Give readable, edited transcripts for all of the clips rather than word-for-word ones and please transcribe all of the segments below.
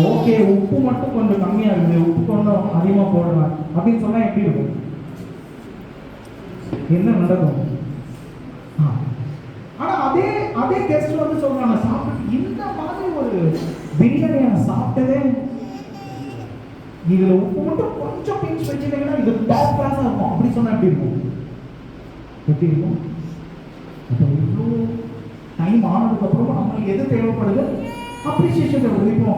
Okay உப்பு மட்டும் கொஞ்சம் கம்மியாக இருக்குது, உப்பு கொஞ்சம் அதிகமாக போடுவேன் அப்படின்னு சொன்னால் எப்படி இருக்கும்? என்ன நடக்கும்? ஆனால் அதே அதே கெஸ்ட் வந்து சொல்கிறாங்க, சாப்பிட்டு இந்த மாதிரி ஒரு பிரியாணி நான் சாப்பிட்டதே, இதில் உப்பு மட்டும் கொஞ்சம் பிஞ்ச் வச்சுட்டீங்கன்னா இது டாப் கிளாஸாக இருக்கும் அப்படி சொன்னால் எப்படி இருக்கும்? எப்படி இருக்கும்? அப்போ இவ்வளோ டைம் ஆனதுக்கப்புறமா நம்மளுக்கு எது தேவைப்படுது? அப்ரிசியேஷன் தேவைப்படுது. இப்போ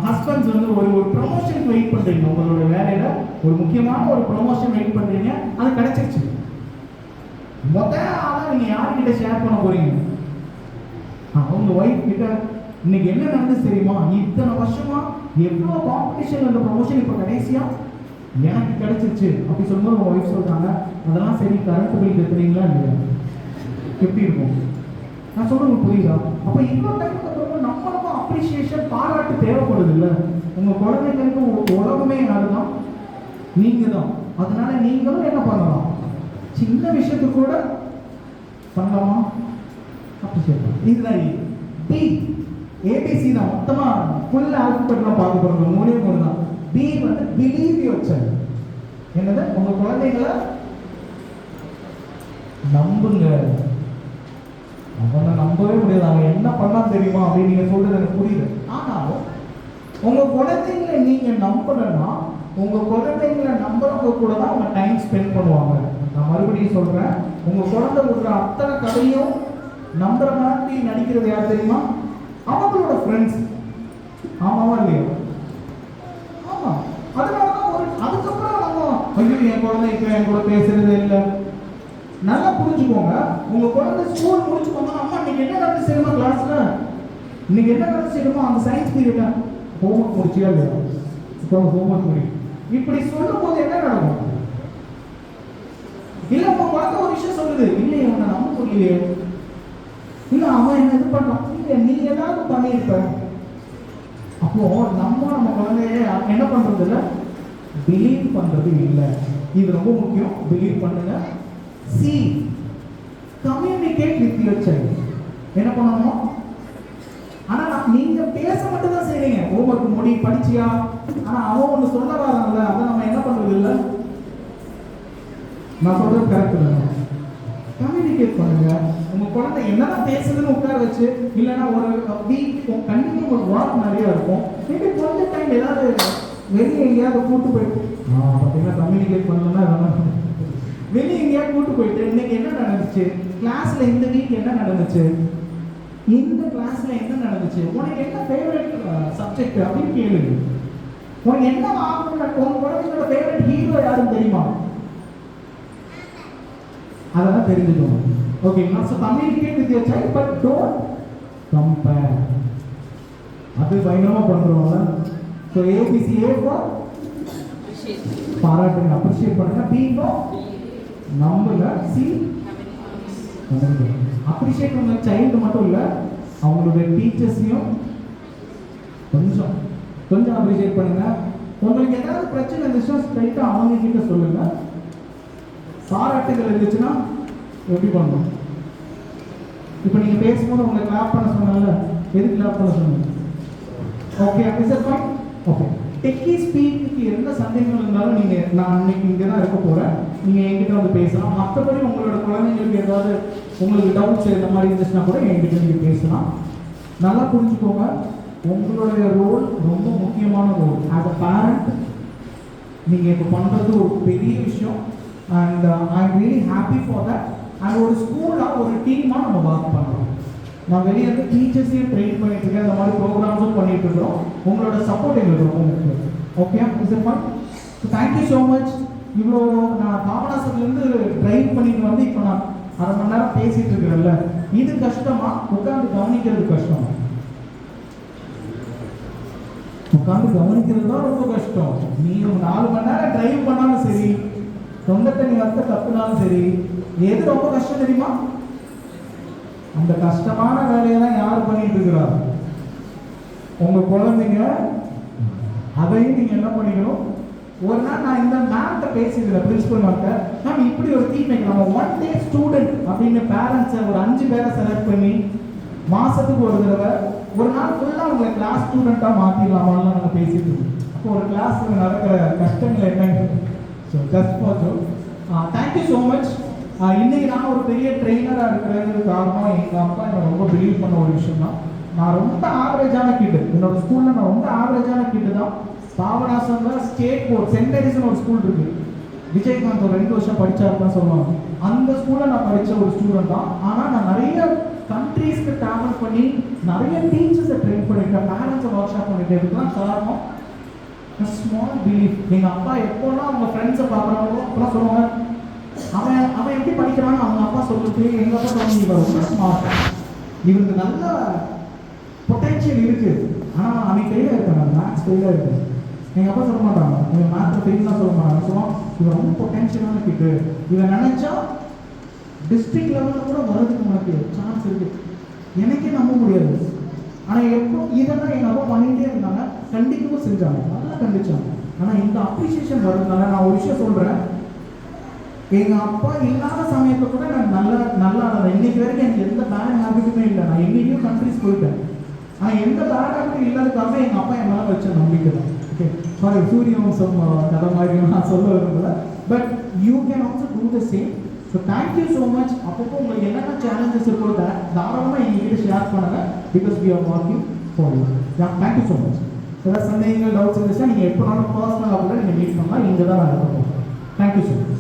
ஹஸ்பண்ட்ஸ் வந்து ஒரு ப்ரொமோஷன் வெயிட் பண்ணுறீங்க, உங்களோட வேலையில் ஒரு முக்கியமான ஒரு ப்ரொமோஷன் வெயிட் பண்ணுறீங்க, அது கிடைச்சிருச்சு. மொதல் ஆளாக நீங்கள் யார்கிட்ட ஷேர் பண்ண போகிறீங்க? அவங்க ஒய்ஃப் கிட்ட இன்னைக்கு என்ன நடந்துச்சு தெரியுமா? இத்தனை வருஷமா எவ்வளோ காம்படிஷன் அந்த ப்ரொமோஷன் இப்போ கடைசியாக எனக்கு கிடைச்சிருச்சு அப்படி சொல்லும்போது உங்கள் ஒய்ஃப் சொல்கிறாங்க, அதெல்லாம் சரி கரண்ட் பில் கட்டுறீங்களா இல்லையா? எப்படி இருக்கும்? நான் சொல்றது புரியுதா? அப்போ இன்னொரு டைமுக்கு அப்புறமா நம்மளுக்கும் அப்ரிசியேஷன் பாராட்டு தேவைப்படுது இல்லை? உங்கள் குழந்தைங்களுக்கு உலகமே யாரு தான்? நீங்கள் தான். அதனால நீங்களும் என்ன பண்ணலாம்? சின்ன விஷயத்துக்கு கூட பண்ணலாமா? அப்ரிசியேட் பண்ணலாம். இதுதான் பி. ஏபிசி தான் மொத்தமாக ஃபுல் ஆல்பபெட்லாம் பார்க்க போகிறோம். மூணே மூணு தான். பி வந்து பிலீவ் யுவர் சைல்ட். என்னது? உங்கள் குழந்தைங்களை நம்புங்க. அவனை நம்பவே முடியாது, அவன் என்ன பண்ணா தெரியுமா அப்படின்னு நீங்க சொல்றது எனக்கு புரியுது. ஆனாலும் உங்க குழந்தைங்களை நீங்க நம்பலன்னா உங்க குழந்தைங்களை நம்புறவங்க கூட தான் அவங்க டைம் ஸ்பெண்ட் பண்ணுவாங்க. நான் மறுபடியும் சொல்றேன், உங்க குழந்தை விடுற அத்தனை கதையும் நம்புற மாதிரி நடிக்கிறது யார் தெரியுமா? அவங்களோட ஃப்ரெண்ட்ஸ். ஆமாவா இல்லையா? ஆமா. அதனாலதான் அதுக்கப்புறம் நம்ம ஐயோ என் குழந்தை இப்போ என் கூட பேசுறதே இல்லை. நல்லா புரிஞ்சுக்கோங்க, உங்க குழந்தை ஸ்கூல் முடிச்சுக்கோங்க, அம்மா இன்னைக்கு என்ன நடந்து செய்யணுமா கிளாஸ்ல, இன்னைக்கு என்ன நடந்து செய்யணுமா அந்த சயின்ஸ் பீரியட்ல, ஹோம்ஒர்க் முடிச்சியா இல்லையா? இப்போ ஹோம்ஒர்க் முடி. இப்படி சொல்லும் போது என்ன நடக்கும்? இல்ல உங்க குழந்தை ஒரு விஷயம் சொல்லுது, இல்லையே உன்னை நம்ப முடியலையே, இல்ல அவன் என்ன இது பண்றான், இல்ல நீ ஏதாவது பண்ணியிருப்ப. அப்போ நம்ம குழந்தைய என்ன பண்றது இல்லை, பிலீவ் பண்றது இல்லை. இது ரொம்ப முக்கியம், பிலீவ் பண்ணுங்க. C, communicate with your child. என்ன பண்ணணும்? ஆனா நீங்க பேச மட்டும் தான் செய்றீங்க, ஹோம்வொர்க் முடி படிச்சியா, ஆனா அவன் ஒண்ணு சொல்ல வரான்ல, அதை நம்ம என்ன பண்றது இல்லை. நான் சொல்றது கரெக்ட் தானே? கம்யூனிகேட் பண்ணுங்க. உங்க குழந்தை என்னதான் பேசுதுன்னு உட்கார வச்சு, இல்லைன்னா ஒரு வீக் கண்டிப்பா ஒரு வாக் நிறைய இருக்கும், மேபி கொஞ்சம் டைம் ஏதாவது வெளியே எங்கேயாவது கூட்டு போயிட்டு பார்த்தீங்கன்னா கம்யூனிகேட் பண்ணணும்னா வெளியே எங்கேயாவது கூட்டு போயிட்டு இன்னைக்கு என்ன நடந்துச்சு கிளாஸ்ல, இந்த வீக் என்ன நடந்துச்சு, இந்த கிளாஸ்ல என்ன நடந்துச்சு, உனக்கு என்ன ஃபேவரட் சப்ஜெக்ட் அப்படின்னு கேளுங்க. உனக்கு என்ன ஆகணும்னா உங்க குழந்தைங்களோட ஃபேவரட் ஹீரோ யாருன்னு தெரியுமா? அதெல்லாம் தெரிஞ்சுக்கணும். ஓகேங்களா? So communicate with your child but don't compare. அது பயங்கரமா பண்றோம்ல. ஸோ ஏபிசி, ஏ ஃபார் பாராட்டுங்க, அப்ரிஷியேட் பண்ணுங்க. பி ஃபார் நம்புங்க. சி அப்ரிஷியேட் பண்ண சைல்டு மட்டும் இல்லை, அவங்களுடைய டீச்சர்ஸையும் கொஞ்சம் அப்ரிஷியேட் பண்ணுங்க. உங்களுக்கு ஏதாவது பிரச்சனை இருந்துச்சுன்னா ஸ்ட்ரைட்டாக அவங்க கிட்ட சொல்லுங்க. பாராட்டுகள் இருந்துச்சுன்னா எப்படி பண்ணணும்? இப்போ நீங்கள் பேசும்போது உங்களை கிளாப் பண்ண சொன்னால எது கிளாப் பண்ண சொன்னீங்க? ஓகே, அப்படி sir point. Okay, techie speak எந்த சந்தேகங்கள் இருந்தாலும் நீங்கள், நான் இன்னைக்கு இங்கே தான் இருக்க போகிறேன், நீங்கள் என்கிட்ட வந்து பேசலாம். மற்றபடி உங்களோட குழந்தைங்களுக்கு ஏதாவது உங்களுக்கு டவுட்ஸ் இந்த மாதிரி இருந்துச்சுன்னா கூட என்கிட்ட நீங்கள் பேசலாம். நல்லா புரிஞ்சுக்கோங்க, உங்களுடைய ரோல் ரொம்ப முக்கியமான ரோல். ஆஸ் அ பேரண்ட் நீங்கள் இப்போ பண்ணுறது ஒரு பெரிய விஷயம். And I am really happy for that. And ஒரு ஸ்கூலாக ஒரு டீமாக நம்ம ஒர்க் பண்ணுறோம். நான் வெளியே வந்து டீச்சர்ஸையும் ட்ரெயின் பண்ணிட்டு இருக்கேன், இந்த மாதிரி ப்ரோக்ராம்ஸும் பண்ணிட்டு இருக்கிறோம். உங்களோட சப்போர்ட் எங்களுக்கு ரொம்ப முக்கியம். Okay, thank you so much. இவ்வளோ நான் பாபநாசத்துலேருந்து ட்ரைவ் பண்ணிட்டு வந்து இப்போ நான் அரை மணி நேரம் பேசிட்டு இருக்கிறேன்ல, இது கஷ்டமா உட்காந்து கவனிக்கிறது கஷ்டமா? உட்காந்து கவனிக்கிறது தான் ரொம்ப கஷ்டம். நீ 4 மணி நேரம் டிரைவ் பண்ணாலும் சரி, தொண்டை தண்ணி வத்த கத்துனாலும் சரி, எது ரொம்ப கஷ்டம் தெரியுமா? அந்த கஷ்டமான வேலையை தான் யார் பண்ணிட்டு இருக்கிறார்? உங்க குழந்தைங்க. அதையும் நீங்க என்ன பண்ணிக்கணும்? ஒரு நாள் நான் இந்த மேம்கிட்ட பேசிக்கிறேன், பிரின்சிபல் மேம்கிட்ட, மேம் இப்படி ஒரு டீம் வைக்கலாம், 1 day ஸ்டூடெண்ட் அப்படின்னு பேரண்ட்ஸை ஒரு 5 பேரை செலக்ட் பண்ணி மாசத்துக்கு ஒரு தடவை ஒரு நாள் ஃபுல்லாக உங்களை கிளாஸ் ஸ்டூடெண்ட்டாக மாற்றிடலாமான்னு நாங்கள் பேசிட்டு இருக்கோம். அப்போ ஒரு கிளாஸில் நடக்கிற கஷ்டங்கள் என்னன்னு. So just for Joe thank you so much. இன்னைக்கு நான் ஒரு பெரிய ட்ரெயினராக இருக்கிறது காரணம் எங்கள் அப்பா என்னை ரொம்ப பிலீவ் பண்ண ஒரு விஷயம் தான். நான் ரொம்ப ஆவரேஜான கிட்டு, என்னோட ஸ்கூலில் நான் ரொம்ப ஆவரேஜான கிட்டு தான். பாபநாசம்ல ஸ்டேட் போர்ட் சென்ட் மேரிஸ்னு ஒரு ஸ்கூல் இருக்கு. விஜயகாந்த் ஒரு 2 வருஷம் படிச்சாருன்னு சொல்லுவாங்க. அந்த ஸ்கூலில் நான் படித்த ஒரு ஸ்டூடெண்ட் தான். ஆனால் நான் நிறைய கண்ட்ரீஸ்க்கு ட்ராவல் பண்ணி நிறைய டீச்சர்ஸை ட்ரெயின் பண்ணியிருக்கேன், பேரண்ட்ஸை ஒர்க் ஷாப் பண்ணிட்டு. இதுக்கெல்லாம் காரணம் ஸ்மால் பிலீஃப். எங்கள் அப்பா எப்போல்லாம் அவங்க ஃப்ரெண்ட்ஸை பார்க்குறாங்களோ அப்போலாம் சொல்லுவாங்க, அவன் அவன் எப்படி படிக்கிறான்னு அவங்க அப்பா சொல்லிட்டு எங்கள் அப்பா சொல்லுவாங்க, இவர் ரொம்ப ஸ்மார்ட், இவருக்கு நல்ல பொட்டென்ஷியல் இருக்குது, ஆனால் அவன் ஃபெயிலாக இருக்காங்க, மேத்ஸ் ஃபெயிலாக இருக்குது. எங்கள் அப்பா சொல்ல மாட்டாங்க, இவன் மேத்ஸில் ஃபெயிலாம் சொல்ல மாட்டாங்க. சொல்லுவான், இவன் ரொம்ப பொட்டென்ஷியலான கிட்டு, இவன் நினச்சா டிஸ்ட்ரிக்ட் லெவலில் கூட வரதுக்கு உனக்கு சான்ஸ் இருக்குது. எனக்கே நம்ப முடியாது. ஆனால் எப்போ இதெல்லாம் எங்கள் அப்பா பண்ணிகிட்டே இருந்தாங்க, கண்டிக்கவும் செஞ்சாங்க, நல்லா கண்டிச்சாங்க. ஆனால் இந்த அப்ரிசியேஷன் வருதுனால நான் ஒரு விஷயம் சொல்கிறேன், எங்கள் அப்பா இல்லாத சமயத்தை கூட நான் நல்லா இன்னைக்கு வரைக்கும் எனக்கு எந்த பேட் ஹேபிட்டுமே இல்லை. நான் எங்கேயும் கண்ட்ரிஸ் போயிட்டேன், ஆனால் எந்த பேட் ஹேபிட்டும் இல்லாததுக்காக எங்கள் அப்பா என் மேலே வச்ச நம்பிக்கை தான். ஓகே, சாரி சூரியவம்சம் கதை மாதிரி நான் சொல்ல விரும்பல, but you can also do the same. So thank you so much. அப்பப்போ உங்களுக்கு என்னென்ன சேலஞ்சஸ் இருக்கோ தாராளமாக எங்ககிட்ட ஷேர் பண்ணுங்க, because we are working for you. Thank you so much. ஏதாவது சந்தேகங்கள் டவுட்ஸ் இருந்துச்சுன்னா நீங்கள் எப்போனாலும் பர்சனலாக கூட நீங்கள் மீட் பண்ணலாம், இங்கே தான் நான் இருப்போம். Thank you so much.